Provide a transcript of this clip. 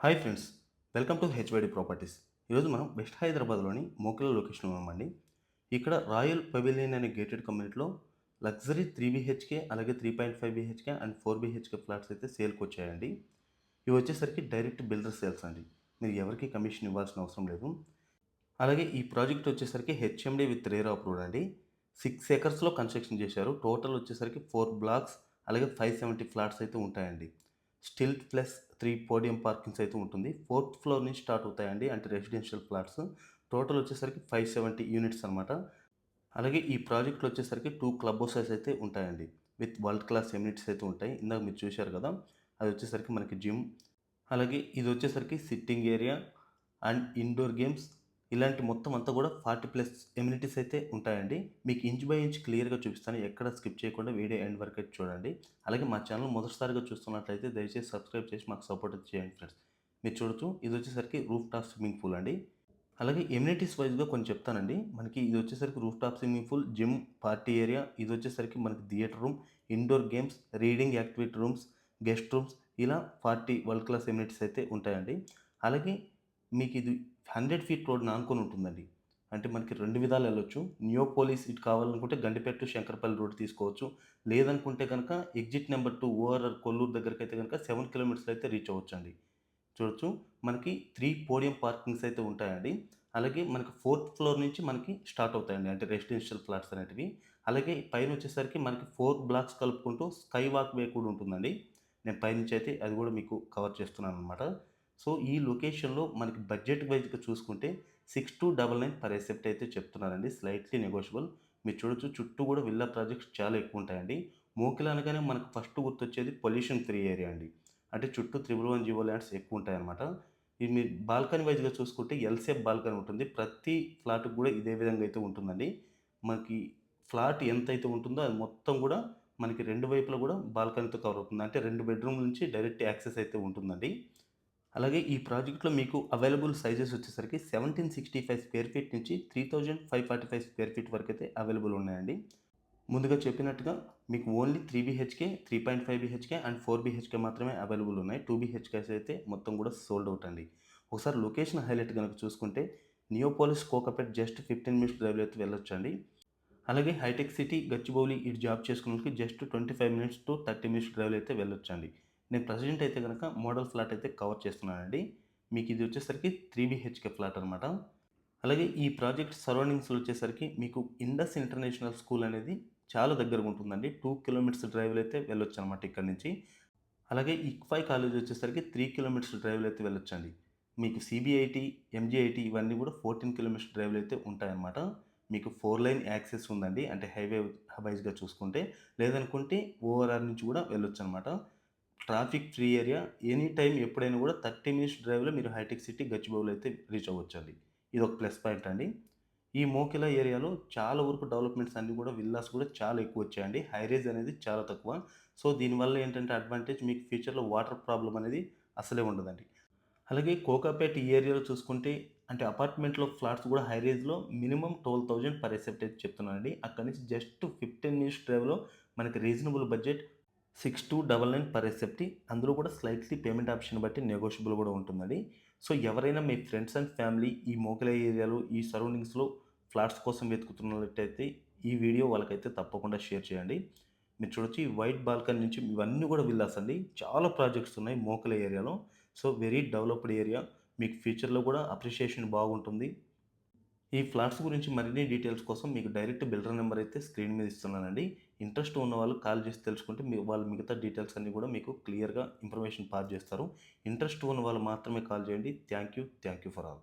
Hi friends, welcome to HYD properties. ఈరోజు మనం west హైదరాబాద్లోని మోకిల లొకేషన్లో ఉన్నామండి. ఇక్కడ రాయల్ పెవిలియన్ అనే గేటెడ్ కమ్యూనిటీలో లగ్జరీ 3 BHK అలాగే 3.5 BHK అండ్ 4 BHK ఫ్లాట్స్ అయితే సేల్కి వచ్చాయండి. ఇవి వచ్చేసరికి డైరెక్ట్ బిల్డర్ సేల్స్ అండి. మీరు ఎవరికి కమిషన్ ఇవ్వాల్సిన అవసరం లేదు. అలాగే ఈ ప్రాజెక్ట్ వచ్చేసరికి హెచ్ఎండి విత్ రేరా అప్రూవ్డ్ అండి. 6 acresలో కన్స్ట్రక్షన్ చేశారు. టోటల్ వచ్చేసరికి 4 blocks అలాగే 570 ఫ్లాట్స్ అయితే ఉంటాయండి. స్టిల్ ప్లస్ 3 పోడియం పార్కింగ్స్ అయితే ఉంటుంది. 4th ఫ్లోర్ నుంచి స్టార్ట్ అవుతాయండి, అంటే రెసిడెన్షియల్ ఫ్లాట్స్. టోటల్ వచ్చేసరికి 570 యూనిట్స్ అనమాట. అలాగే ఈ ప్రాజెక్ట్లో వచ్చేసరికి 2 క్లబ్ హౌసెస్ అయితే ఉంటాయండి. విత్ వరల్డ్ క్లాస్ ఎమ్యూనిటీస్ అయితే ఉంటాయి. ఇందాక మీరు చూశారు కదా, అది వచ్చేసరికి మనకి జిమ్, అలాగే ఇది వచ్చేసరికి sitting area and indoor games, ఇలాంటి మొత్తం అంతా కూడా 40+ ఎమ్యూనిటీస్ అయితే ఉంటాయండి. మీకు ఇంచ్ బై ఇంచ్ క్లియర్గా చూపిస్తాను, ఎక్కడ స్కిప్ చేయకుండా వీడియో ఎండ్ వరకు అయితే చూడండి. అలాగే మా ఛానల్ మొదటిసారిగా చూస్తున్నట్లయితే దయచేసి సబ్స్క్రైబ్ చేసి మాకు సపోర్ట్ అయితే చేయండి ఫ్రెండ్స్. మీరు చూడొచ్చు, ఇది వచ్చేసరికి రూఫ్ టాప్ స్విమ్మింగ్ పూల్ అండి. అలాగే ఎమ్యూనిటీస్ వైజ్గా కొన్ని చెప్తానండి. మనకి ఇది వచ్చేసరికి roof top swimming pool, gym, party area, ఇది వచ్చేసరికి మనకి theatre room, indoor games, reading activity rooms, guest rooms, ఇలా 40 వరల్డ్ క్లాస్ ఎమ్యూనిటీస్ అయితే ఉంటాయండి. అలాగే మీకు ఇది 100 ఫీట్ రోడ్ ఆనుకొని ఉంటుందండి. అంటే మనకి 2 విధాలు వెళ్ళొచ్చు. నియోపోలిస్ ఇటు కావాలనుకుంటే గండిపేట టు శంకరపల్లి రోడ్ తీసుకోవచ్చు. లేదనుకుంటే కనుక ఎగ్జిట్ నెంబర్ 2 ఓఆర్ఆర్ కొల్లూరు దగ్గరకైతే కనుక 7 కిలోమీటర్స్ అయితే రీచ్ అవ్వచ్చండి. చూడొచ్చు, మనకి 3 పోడియం పార్కింగ్స్ అయితే ఉంటాయండి. అలాగే మనకి 4th ఫ్లోర్ నుంచి మనకి స్టార్ట్ అవుతాయండి, అంటే రెసిడెన్షియల్ ఫ్లాట్స్ అనేటివి. అలాగే పైన వచ్చేసరికి మనకి 4 బ్లాక్స్ కలుపుకుంటూ స్కై వాక్ వే కూడా ఉంటుందండి. నేను పైనుంచి అయితే అది కూడా మీకు కవర్ చేస్తున్నాను అనమాట. సో ఈ లొకేషన్లో మనకి బడ్జెట్ వైజ్గా చూసుకుంటే 6299 పర్ ఎసెప్ట్ అయితే చెప్తున్నారండి, స్లైట్లీ నెగోషియబుల్. మీరు చూడొచ్చు, చుట్టూ కూడా విల్లా ప్రాజెక్ట్స్ చాలా ఎక్కువ ఉంటాయండి. మోకిల అనగానే మనకు ఫస్ట్ గుర్తొచ్చేది పొల్యూషన్ ఫ్రీ ఏరియా అండి. అంటే చుట్టూ 111 జీవో ల్యాండ్స్ ఎక్కువ ఉంటాయన్నమాట. ఇది మీరు బాల్కనీ వైజ్‌గా చూసుకుంటే ఎల్ షేప్ బాల్కనీ ఉంటుంది. ప్రతి ఫ్లాట్‌కి కూడా ఇదే విధంగా అయితే ఉంటుందండి. మనకి ఫ్లాట్ ఎంతైతే ఉంటుందో అది మొత్తం కూడా మనకి 2 వైపులా కూడా బాల్కనీతో కవర్ అవుతుంది. అంటే 2 బెడ్‌రూమ్‌ల నుంచి డైరెక్ట్ యాక్సెస్ అయితే ఉంటుందండి. అలాగే ఈ ప్రాజెక్ట్‌లో మీకు అవైలబుల్ సైజెస్ వచ్చేసరికి 1765 స్క్వేర్ ఫీట్ నుంచి 3545 స్క్వేర్ ఫీట్ వరకైతే అవైలబుల్ ఉన్నాయండి. ముందుగా చెప్పినట్టుగా మీకు only 3 BHK, 3.5 BHK and 4 BHK మాత్రమే అవైలబుల్ ఉన్నాయి. 2 BHKs అయితే మొత్తం కూడా సోల్డ్ అవుట్ అండి. ఒకసారి లొకేషన్ హైలైట్ గనుక చూసుకుంటే నియోపోలిస్ కోకాపేట్ జస్ట్ 15 మినిట్స్ డ్రైవ్‌లో అయితే వెళ్ళొచ్చండి. అలాగే హైటెక్ సిటీ, గచ్చిబౌలి ఇటు జాబ్ చేసుకున్నోళ్ళకి జస్ట్ 25 మినిట్స్ టు 30 మినిట్స్ డ్రైవ్‌లో అయితే వెళ్ళొచ్చండి. నేను ప్రెజెంట్ అయితే గనక మోడల్ ఫ్లాట్ అయితే కవర్ చేస్తున్నానండి. మీకు ఇది వచ్చేసరికి 3 BHK ఫ్లాట్ అనమాట. అలాగే ఈ ప్రాజెక్ట్ సరౌండింగ్స్‌లో వచ్చేసరికి మీకు ఇండస్ ఇంటర్నేషనల్ స్కూల్ అనేది చాలా దగ్గరగా ఉంటుందండి. 2 కిలోమీటర్స్ డ్రైవ్‌లో అయితే వెళ్ళొచ్చనమాట ఇక్కడి నుంచి. అలాగే ఇక్ఫై కాలేజ్ వచ్చేసరికి 3 కిలోమీటర్స్ డ్రైవ్‌లో అయితే వెళ్ళొచ్చండి. మీకు సీబీఐటీ, ఎంజీఐటీ ఇవన్నీ కూడా 14 కిలోమీటర్స్ డ్రైవ్‌లో అయితే ఉంటాయన్నమాట. మీకు 4 లైన్ యాక్సెస్ ఉందండి, అంటే హైవే వైస్‌గా చూసుకుంటే. లేదనుకుంటే ఓఆర్ఆర్ నుంచి కూడా వెళ్ళొచ్చనమాట. Traffic free area, any time ఎప్పుడైనా కూడా 30 మినిట్స్ డ్రైవ్‌లో మీరు హైటెక్ సిటీ, గచ్చిబౌలి అయితే రీచ్ అవ్వచ్చండి. ఇదొక ప్లస్ పాయింట్ అండి. ఈ మోకిలా ఏరియాలో చాలా వరకు డెవలప్‌మెంట్స్ అన్నీ కూడా విల్లాస్ కూడా చాలా ఎక్కువొచ్చాయండి. హైరేజ్ అనేది చాలా తక్కువ. సో, దీనివల్ల ఏంటంటే అడ్వాంటేజ్, మీకు ఫ్యూచర్‌లో వాటర్ ప్రాబ్లమ్ అనేది అస్సలే ఉండదండి. అలాగే కోకాపేట్ ఈ ఏరియాలో చూసుకుంటే, అంటే అపార్ట్మెంట్‌లో ఫ్లాట్స్ కూడా హై రేంజ్‌లో మినిమమ్ 12,000 పర్ ఎసెప్ట్ అయితే చెప్తున్నానండి. అక్కడి నుంచి జస్ట్ 15 మినిట్స్ డ్రైవ్‌లో మనకి రీజనబుల్ బడ్జెట్ 6299 పర్ ఎసెప్ట్. అందులో కూడా స్లైట్‌లీ పేమెంట్ ఆప్షన్ బట్టి నెగోషియబుల్ కూడా ఉంటుందండి. సో, ఎవరైనా మీ ఫ్రెండ్స్ అండ్ ఫ్యామిలీ ఈ మోకిలా ఏరియాలో, ఈ సరౌండింగ్స్‌లో ఫ్లాట్స్ కోసం వెతుకుతున్నట్టయితే ఈ వీడియో వాళ్ళకైతే తప్పకుండా షేర్ చేయండి. మీరు చూడొచ్చు, ఈ వైట్ బాల్కనీ నుంచి ఇవన్నీ కూడా విల్లాస్ అండి. చాలా ప్రాజెక్ట్స్ ఉన్నాయి మోకిలా ఏరియాలో. So, very developed area. మీకు ఫ్యూచర్‌లో కూడా అప్రిషియేషన్ బాగుంటుంది. ఈ ఫ్లాట్స్ గురించి మరిన్ని డీటెయిల్స్ కోసం మీకు డైరెక్ట్ బిల్డర్ నెంబర్ అయితే స్క్రీన్ మీద ఇస్తున్నానండి. ఇంట్రెస్ట్ ఉన్నవాళ్ళు కాల్ చేసి తెలుసుకుంటే వాళ్ళు మిగతా డీటెయిల్స్ అన్నీ కూడా మీకు క్లియర్‌గా ఇన్ఫర్మేషన్ పాస్ చేస్తారు. ఇంట్రెస్ట్ ఉన్న వాళ్ళు మాత్రమే కాల్ చేయండి. Thank you for all.